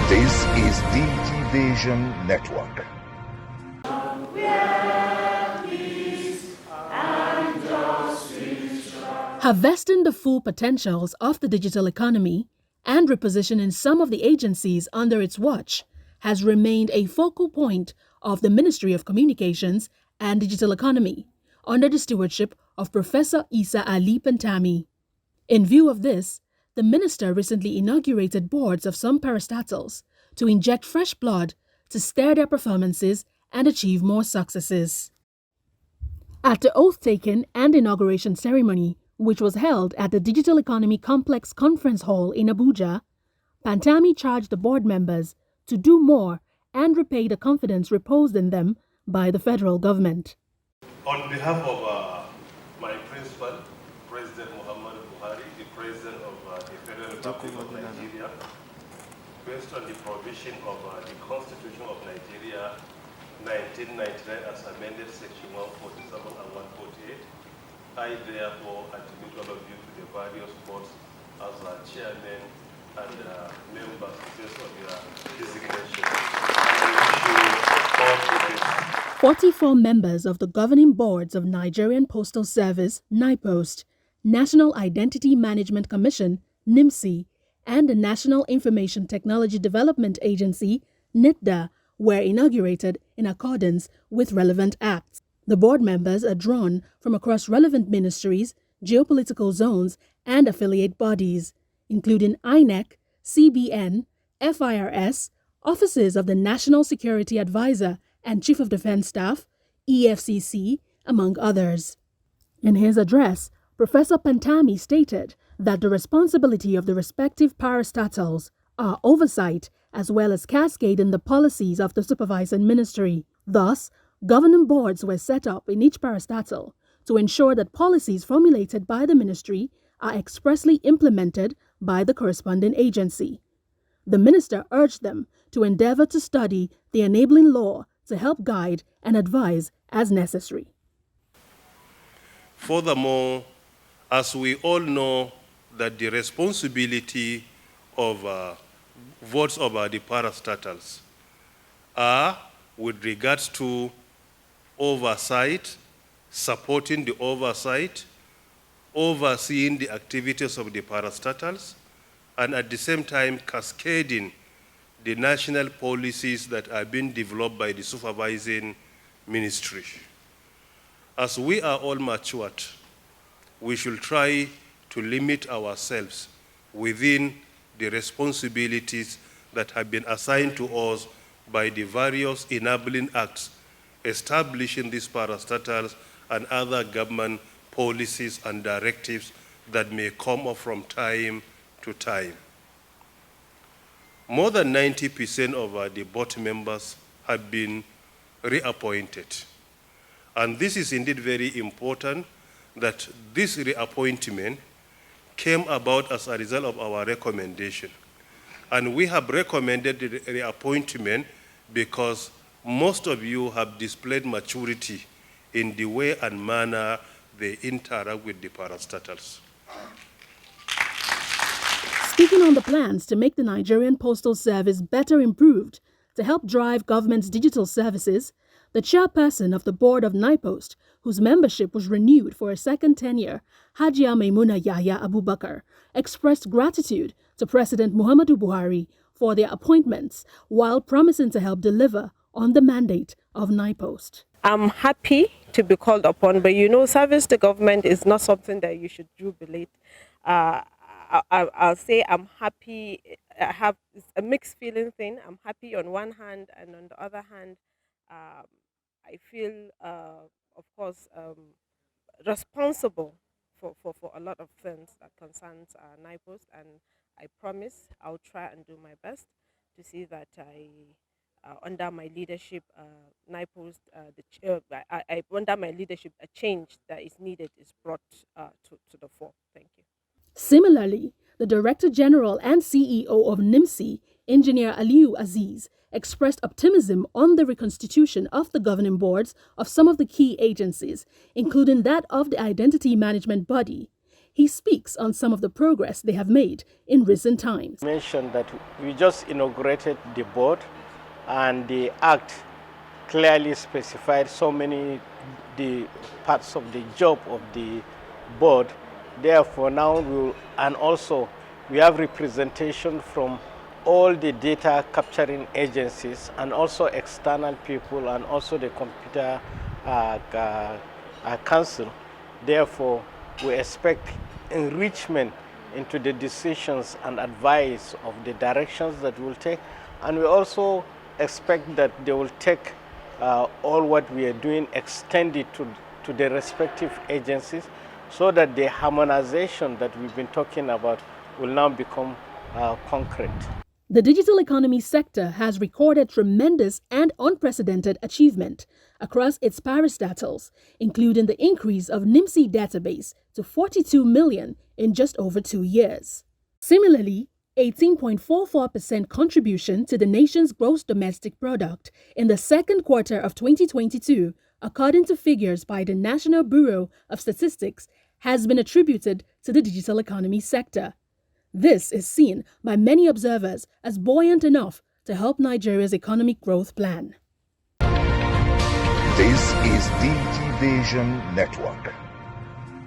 This is Digivation Network. Harvesting the full potentials of the digital economy and repositioning some of the agencies under its watch has remained a focal point of the Ministry of Communications and Digital Economy under the stewardship of Professor Isa Ali Pantami. In view of this, the minister recently inaugurated boards of some parastatals to inject fresh blood to stir their performances and achieve more successes. At the oath-taking and inauguration ceremony, which was held at the Digital Economy Complex Conference Hall in Abuja, Pantami charged the board members to do more and repay the confidence reposed in them by the federal government. On behalf of my principal, President Muhammadu Buhari, the President of the Federal Republic of Nigeria, based on the provision of the Constitution of Nigeria 1999 as amended Section 147 and 148, I therefore admit all of you to the various boards as chairman and members based on your designation. I wish you all the best. 44 members of the governing boards of Nigerian Postal Service, Nipost, National Identity Management Commission, Nimc, and the National Information Technology Development Agency, Nitda, were inaugurated in accordance with relevant acts. The board members are drawn from across relevant ministries, geopolitical zones, and affiliate bodies, including INEC, CBN, FIRS, offices of the National Security Advisor and Chief of Defense Staff, EFCC, among others. In his address, Professor Pantami stated that the responsibility of the respective parastatals are oversight as well as cascading the policies of the supervising ministry. Thus, governing boards were set up in each parastatal to ensure that policies formulated by the ministry are expressly implemented by the corresponding agency. The minister urged them to endeavor to study the enabling law to help guide and advise as necessary. Furthermore, as we all know that the responsibility of votes of the parastatals are with regards to oversight, supporting the oversight, overseeing the activities of the parastatals, and at the same time cascading the national policies that are being developed by the supervising ministry. As we are all matured, we should try to limit ourselves within the responsibilities that have been assigned to us by the various enabling acts establishing these parastatals and other government policies and directives that may come up from time to time. More than 90% of the board members have been reappointed. And this is indeed very important that this reappointment came about as a result of our recommendation. And we have recommended the reappointment because most of you have displayed maturity in the way and manner they interact with the parastatals. Speaking on the plans to make the Nigerian Postal Service better improved to help drive government's digital services, the chairperson of the board of Nipost, whose membership was renewed for a second tenure, Hajia Maimuna Yahya Abubakar, expressed gratitude to President Muhammadu Buhari for their appointments while promising to help deliver on the mandate of Nipost. I'm happy to be called upon, but service to government is not something that you should jubilate. I'll say I'm happy. It's a mixed feeling thing. I'm happy on one hand, and on the other hand, I feel, of course, responsible for a lot of things that concerns Nipost, and I promise I'll try and do my best to see that under my leadership, Nipost, under my leadership, a change that is needed is brought to the fore. Thank you. Similarly, the Director General and CEO of Nimc, Engineer Aliyu Aziz, expressed optimism on the reconstitution of the governing boards of some of the key agencies, including that of the Identity Management Body. He speaks on some of the progress they have made in recent times. Mentioned that we just inaugurated the board, and the act clearly specified so many the parts of the job of the board. Therefore, now we have representation from all the data capturing agencies and also external people and also the computer council. Therefore, we expect enrichment into the decisions and advice of the directions that we'll take, and we also expect that they will take all what we are doing, extend it to the respective agencies, so that the harmonization that we've been talking about will now become concrete. The digital economy sector has recorded tremendous and unprecedented achievement across its parastatals, including the increase of Nimc database to 42 million in just over 2 years. Similarly, 18.44% contribution to the nation's gross domestic product in the second quarter of 2022, according to figures by the National Bureau of Statistics, has been attributed to the digital economy sector. This is seen by many observers as buoyant enough to help Nigeria's economic growth plan. This is Digivation Network.